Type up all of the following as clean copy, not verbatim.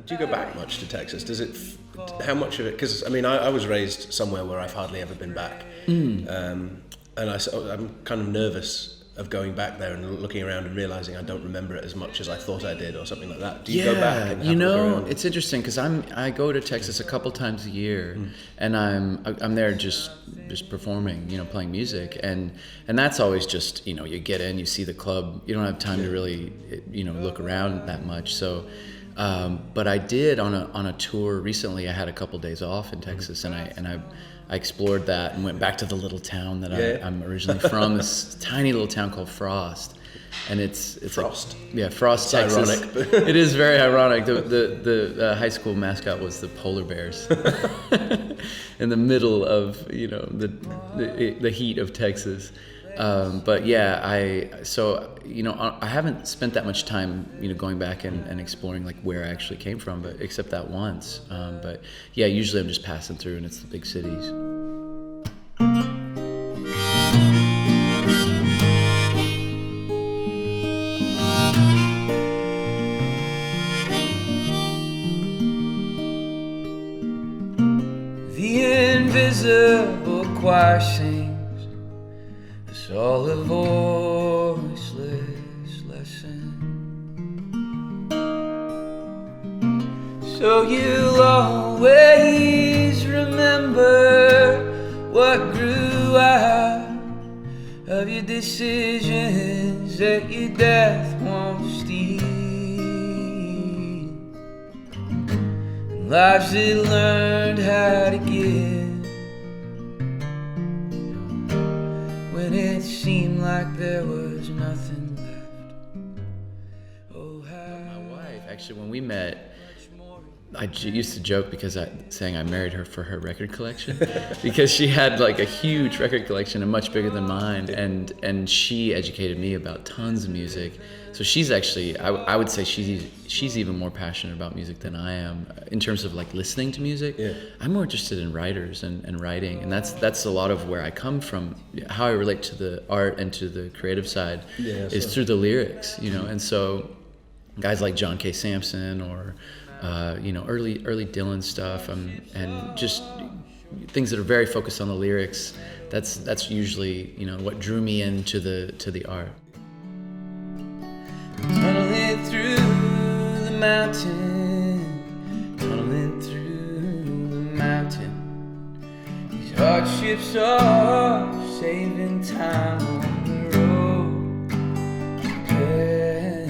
Do you go back much to Texas? Does it? How much of it? Because I mean, I was raised somewhere where I've hardly ever been back, and I'm kind of nervous of going back there and looking around and realizing I don't remember it as much as I thought I did, or something like that. Do you go back? And have a look around? It's interesting because I go to Texas a couple times a year, and I'm there just performing, playing music, and that's always just you get in, you see the club, you don't have time to really look around that much. So, but I did on a tour recently. I had a couple days off in Texas, and I explored that and went back to the little town that I'm originally from, this tiny little town called Frost. And it's Frost. Frost, it's Texas. Ironic. It is very ironic. The high school mascot was the polar bears in the middle of the heat of Texas. But yeah, I haven't spent that much time, going back and exploring like where I actually came from, but except that once. But yeah, usually I'm just passing through, and it's the big cities. The invisible choir sings us all a voiceless lesson, so you'll always remember what grew out of your decisions that your death won't steal, and lives that learned how to give when it seemed like there was nothing left. Oh, how My wife, actually, when we met, I used to joke saying I married her for her record collection because she had like a huge record collection and much bigger than mine, and she educated me about tons of music. So she's actually, I would say she's even more passionate about music than I am in terms of like listening to music. Yeah. I'm more interested in writers and writing, and that's a lot of where I come from. How I relate to the art and to the creative side is through the lyrics, and so guys like John K. Sampson or early Dylan stuff, and just things that are very focused on the lyrics. That's usually what drew me into the art. tunneling through the mountain, tunneling through the mountain. These hardships are saving time on the road to paradise.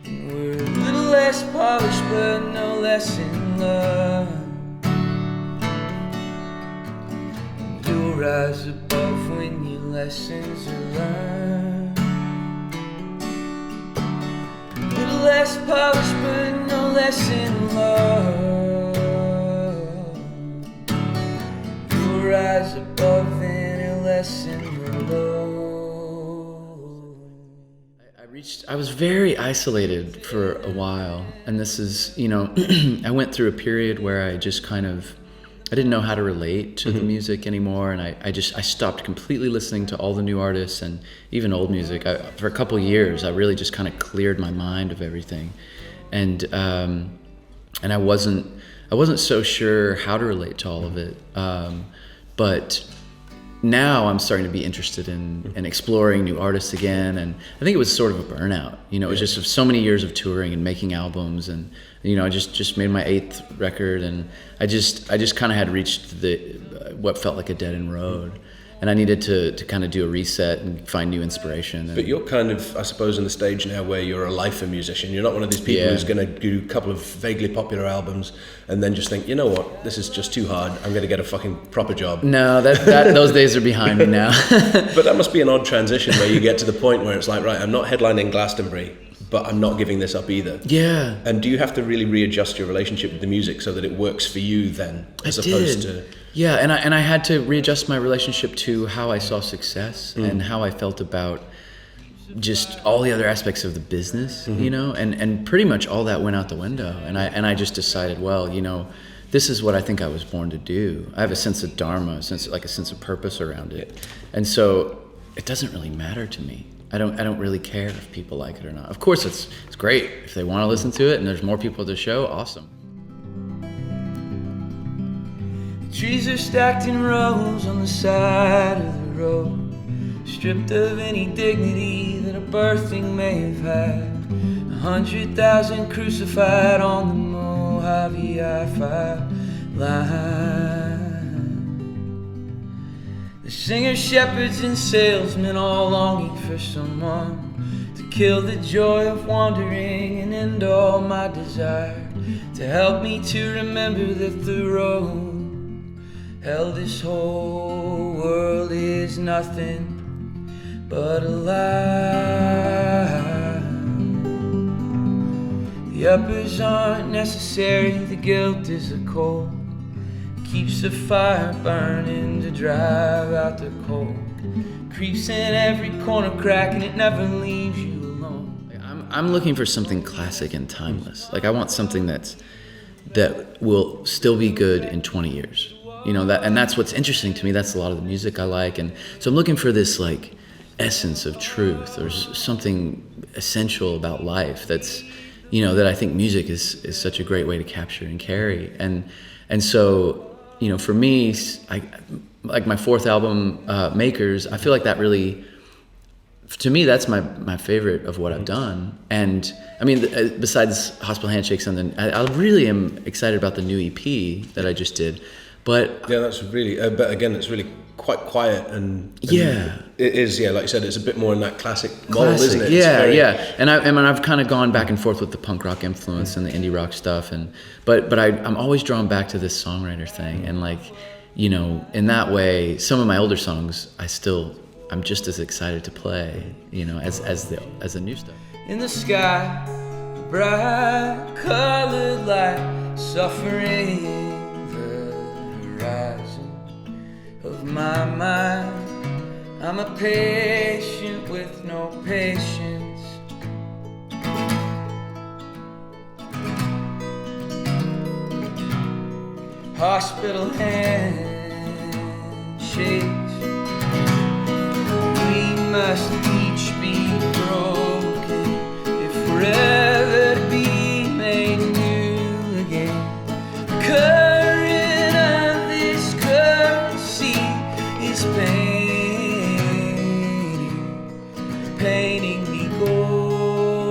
And we're a little less polished, but no less in love. And you'll rise above when your lessons are learned. A little less polished, but no less in love. You'll rise above any lesson below. I was very isolated for a while, and this is, I went through a period where I just I didn't know how to relate to the music anymore, and I stopped completely listening to all the new artists and even old music. For a couple of years, I really just kind of cleared my mind of everything, and I wasn't so sure how to relate to all of it, but now I'm starting to be interested in exploring new artists again, and I think it was sort of a burnout. It was just so many years of touring and making albums, and I just made my 8th record, and I just kind of had reached what felt like a dead end road, and I needed to kind of do a reset and find new inspiration. But you're kind of, I suppose, in the stage now where you're a lifer musician. You're not one of these people who's going to do a couple of vaguely popular albums and then just think, you know what, this is just too hard. I'm going to get a fucking proper job. No, those days are behind me now. But that must be an odd transition where you get to the point where it's like, right, I'm not headlining Glastonbury, but I'm not giving this up either. Yeah. And do you have to really readjust your relationship with the music so that it works for you then, as opposed to... Yeah, and I had to readjust my relationship to how I saw success and how I felt about just all the other aspects of the business, and pretty much all that went out the window. And I just decided, well, this is what I think I was born to do. I have a sense of dharma, a sense of purpose around it. And so it doesn't really matter to me I don't really care if people like it or not. Of course, it's great if they want to listen to it, and there's more people at the show. Awesome. Trees are stacked in rows on the side of the road, stripped of any dignity that a birthing may have had. 100,000 crucified on the Mojave I-5 line. The singers, shepherds, and salesmen all longing for someone to kill the joy of wandering and end all my desire, to help me to remember that the road hell, this whole world is nothing but a lie. The uppers aren't necessary, the guilt is the coal. Keeps the fire burning to drive out the cold. Creeps in every corner crack and it never leaves you alone. I'm looking for something classic and timeless. Like, I want something that will still be good in 20 years. You know, and that's what's interesting to me. That's a lot of the music I like. And so I'm looking for this like essence of truth, or something essential about life that's, you know, that I think music is such a great way to capture and carry. And so, you know, for me, like my fourth album, Makers, I feel like that really, to me, that's my favorite of what I've done. And I mean, besides Hospital Handshakes, and then I really am excited about the new EP that I just did. But yeah, that's really. But again, it's really quite quiet and yeah, it is. Yeah, like you said, it's a bit more in that classic mold, isn't it? Yeah, yeah. And I've kind of gone back and forth with the punk rock influence and the indie rock stuff, but I'm always drawn back to this songwriter thing, and like, you know, in that way, some of my older songs, I'm just as excited to play, you know, as the new stuff. In the sky, bright colored light, suffering horizon of my mind. I'm a patient with no patience. Hospital handshakes, we must each be broken if we're ever to be made new again. Painting me golden.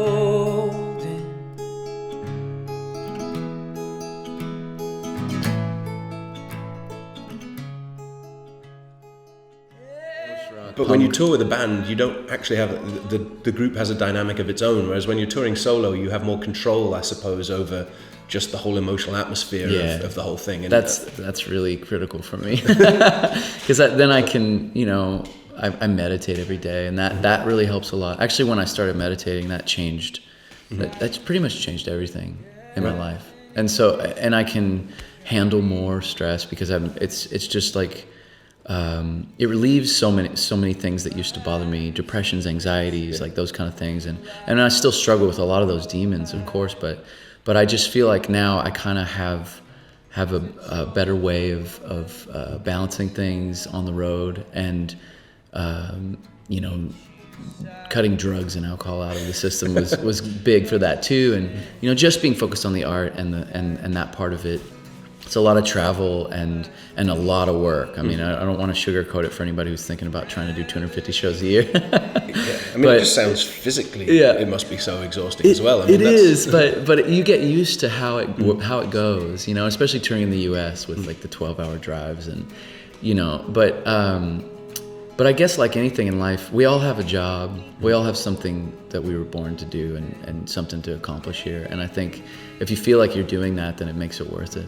But when you tour with a band, you don't actually have the group has a dynamic of its own. Whereas when you're touring solo, you have more control, I suppose, over just the whole emotional atmosphere of the whole thing. And that's really critical for me, because then I can, you know, I meditate every day, and that really helps a lot. Actually, when I started meditating, that changed. That's pretty much changed everything in my life. And so, and I can handle more stress because it's just like, it relieves so many things that used to bother me, depressions, anxieties, like those kind of things. And I still struggle with a lot of those demons, of course, but I just feel like now I kind of have a better way of balancing things on the road, and you know, cutting drugs and alcohol out of the system was big for that too. And, you know, just being focused on the art and that part of it. It's a lot of travel and a lot of work. I mean, I don't want to sugarcoat it for anybody who's thinking about trying to do 250 shows a year. Yeah. I mean, it just sounds physically, it must be so exhausting as well. I mean, it is, but you get used to how it goes, you know, especially touring in the U.S. with like the 12-hour drives, and, you know, but I guess like anything in life, we all have a job. We all have something that we were born to do and something to accomplish here. And I think if you feel like you're doing that, then it makes it worth it.